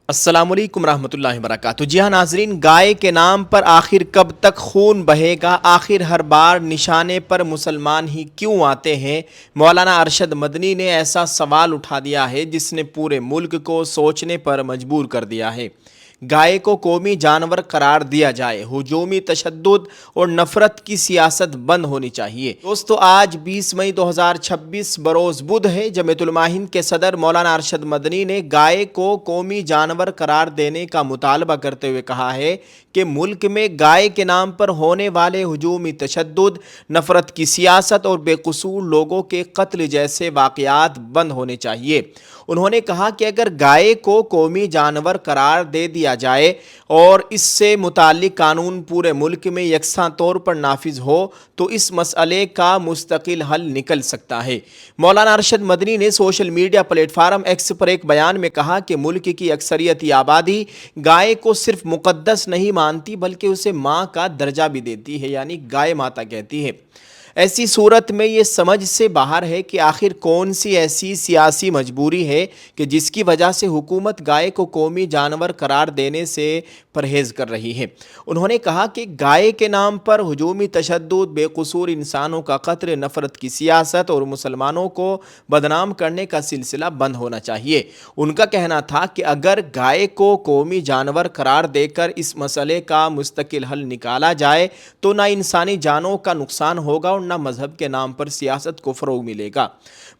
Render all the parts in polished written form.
السلام علیکم ورحمۃ اللہ وبرکاتہ۔ جی ہاں ناظرین، گائے کے نام پر آخر کب تک خون بہے گا؟ آخر ہر بار نشانے پر مسلمان ہی کیوں آتے ہیں؟ مولانا ارشد مدنی نے ایسا سوال اٹھا دیا ہے جس نے پورے ملک کو سوچنے پر مجبور کر دیا ہے۔ گائے کو قومی جانور قرار دیا جائے، ہجومی تشدد اور نفرت کی سیاست بند ہونی چاہیے۔ دوستو، آج 20 مئی 2026 بروز بدھ ہے۔ جمعیت علماء ہند کے صدر مولانا ارشد مدنی نے گائے کو قومی جانور قرار دینے کا مطالبہ کرتے ہوئے کہا ہے کہ ملک میں گائے کے نام پر ہونے والے ہجومی تشدد، نفرت کی سیاست اور بے قصور لوگوں کے قتل جیسے واقعات بند ہونے چاہیے۔ انہوں نے کہا کہ اگر گائے کو قومی جانور قرار دے دیا جائے اور اس سے متعلق قانون پورے ملک میں یکساں طور پر نافذ ہو تو اس مسئلے کا مستقل حل نکل سکتا ہے۔ مولانا ارشد مدنی نے social media platform X پر ایک بیان میں کہا کہ ملک کی اکثریتی آبادی گائے کو صرف مقدس نہیں مانتی بلکہ اسے ماں کا درجہ بھی دیتی ہے، یعنی گائے ماتا کہتی ہے۔ ایسی صورت میں یہ سمجھ سے باہر ہے کہ آخر کون سی ایسی سیاسی مجبوری ہے کہ جس کی وجہ سے حکومت گائے کو قومی جانور قرار دینے سے پرہیز کر رہی ہے۔ انہوں نے کہا کہ گائے کے نام پر ہجومی تشدد، بے قصور انسانوں کا قتل، نفرت کی سیاست اور مسلمانوں کو بدنام کرنے کا سلسلہ بند ہونا چاہیے۔ ان کا کہنا تھا کہ اگر گائے کو قومی جانور قرار دے کر اس مسئلے کا مستقل حل نکالا جائے تو نہ انسانی جانوں کا نقصان ہوگا اور نہ مذہب کے نام پر سیاست کو فروغ ملے گا۔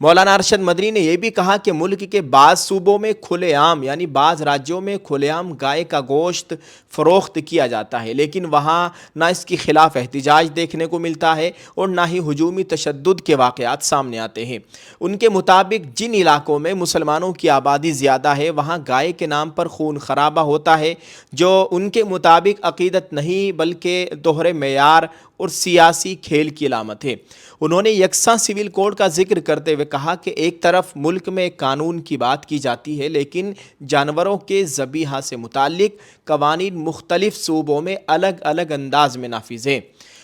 مولانا ارشد مدنی نے یہ بھی کہا کہ ملک کے بعض صوبوں میں کھلے عام یعنی بعض راجیوں میں کھلے عام گائے کا گوشت فروخت کیا جاتا ہے، لیکن وہاں نہ اس کے خلاف احتجاج دیکھنے کو ملتا ہے اور نہ ہی ہجومی تشدد کے واقعات سامنے آتے ہیں۔ ان کے مطابق جن علاقوں میں مسلمانوں کی آبادی زیادہ ہے وہاں گائے کے نام پر خون خرابہ ہوتا ہے، جو ان کے مطابق عقیدت نہیں بلکہ دوہرے معیار اور سیاسی کھیل کی علامت ہے۔ انہوں نے یکساں سول کوڈ کا ذکر کرتے ہوئے کہا کہ ایک طرف ملک میں ایک قانون کی بات کی جاتی ہے لیکن جانوروں کے ذبیحہ سے متعلق قوانین مختلف صوبوں میں الگ الگ انداز میں نافذ ہیں۔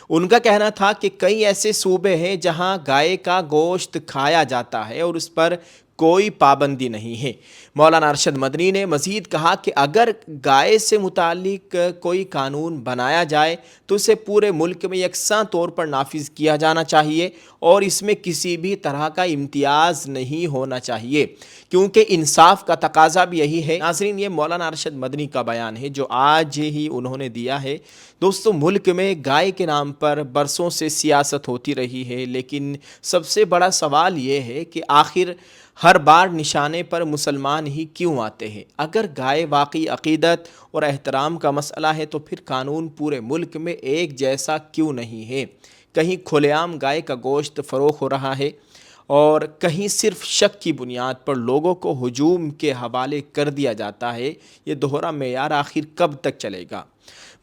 ان کا کہنا تھا کہ کئی ایسے صوبے ہیں جہاں گائے کا گوشت کھایا جاتا ہے اور اس پر کوئی پابندی نہیں ہے۔ مولانا ارشد مدنی نے مزید کہا کہ اگر گائے سے متعلق کوئی قانون بنایا جائے تو اسے پورے ملک میں یکساں طور پر نافذ کیا جانا چاہیے اور اس میں کسی بھی طرح کا امتیاز نہیں ہونا چاہیے، کیونکہ انصاف کا تقاضا بھی یہی ہے۔ ناظرین، یہ مولانا ارشد مدنی کا بیان ہے جو آج ہی انہوں نے دیا ہے۔ دوستو، ملک میں گائے کے نام پر برسوں سے سیاست ہوتی رہی ہے، لیکن سب سے بڑا سوال یہ ہے کہ آخر ہر بار نشانے پر مسلمان ہی کیوں آتے ہیں؟ اگر گائے واقعی عقیدت اور احترام کا مسئلہ ہے تو پھر قانون پورے ملک میں ایک جیسا کیوں نہیں ہے؟ کہیں کھلے عام گائے کا گوشت فروخت ہو رہا ہے اور کہیں صرف شک کی بنیاد پر لوگوں کو ہجوم کے حوالے کر دیا جاتا ہے۔ یہ دوہرا معیار آخر کب تک چلے گا؟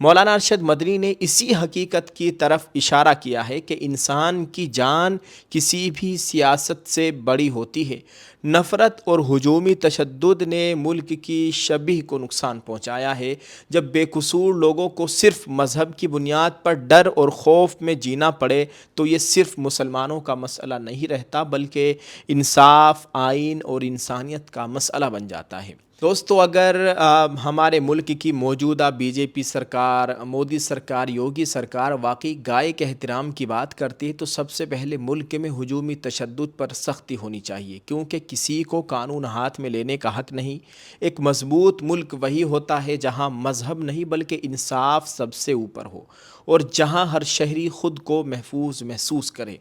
مولانا ارشد مدنی نے اسی حقیقت کی طرف اشارہ کیا ہے کہ انسان کی جان کسی بھی سیاست سے بڑی ہوتی ہے۔ نفرت اور ہجومی تشدد نے ملک کی شبیہ کو نقصان پہنچایا ہے۔ جب بے قصور لوگوں کو صرف مذہب کی بنیاد پر ڈر اور خوف میں جینا پڑے تو یہ صرف مسلمانوں کا مسئلہ نہیں رہتا بلکہ انصاف، آئین اور انسانیت کا مسئلہ بن جاتا ہے۔ دوستو، اگر ہمارے ملک کی موجودہ بی جے پی سرکار، مودی سرکار، یوگی سرکار واقعی گائے کے احترام کی بات کرتی ہے تو سب سے پہلے ملک میں ہجومی تشدد پر سختی ہونی چاہیے، کیونکہ کسی کو قانون ہاتھ میں لینے کا حق نہیں۔ ایک مضبوط ملک وہی ہوتا ہے جہاں مذہب نہیں بلکہ انصاف سب سے اوپر ہو اور جہاں ہر شہری خود کو محفوظ محسوس کرے۔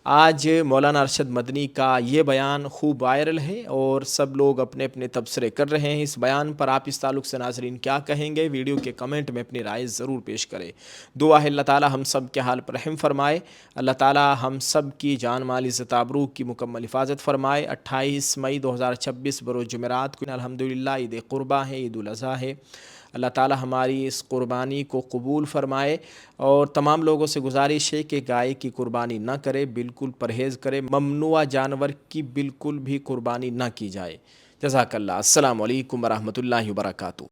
آج مولانا ارشد مدنی کا یہ بیان خوب وائرل ہے اور سب لوگ اپنے اپنے تبصرے کر رہے ہیں۔ اس بیان پر آپ اس تعلق سے ناظرین کیا کہیں گے؟ ویڈیو کے کمنٹ میں اپنی رائے ضرور پیش کریں۔ دعا ہے اللہ تعالی ہم سب کے حال پر رحم فرمائے، اللہ تعالی ہم سب کی جان مال عزت آبرو کی مکمل حفاظت فرمائے۔ 28 مئی 2026 بروز جمعرات کو الحمدللہ عید قربہ ہے، عید الاضحیٰ ہے۔ اللہ تعالی ہماری اس قربانی کو قبول فرمائے اور تمام لوگوں سے گزارش ہے کہ گائے کی قربانی نہ کرے، بالکل پرہیز کرے، ممنوع جانور کی بالکل بھی قربانی نہ کی جائے۔ جزاک اللہ۔ السلام علیکم ورحمۃ اللہ وبرکاتہ۔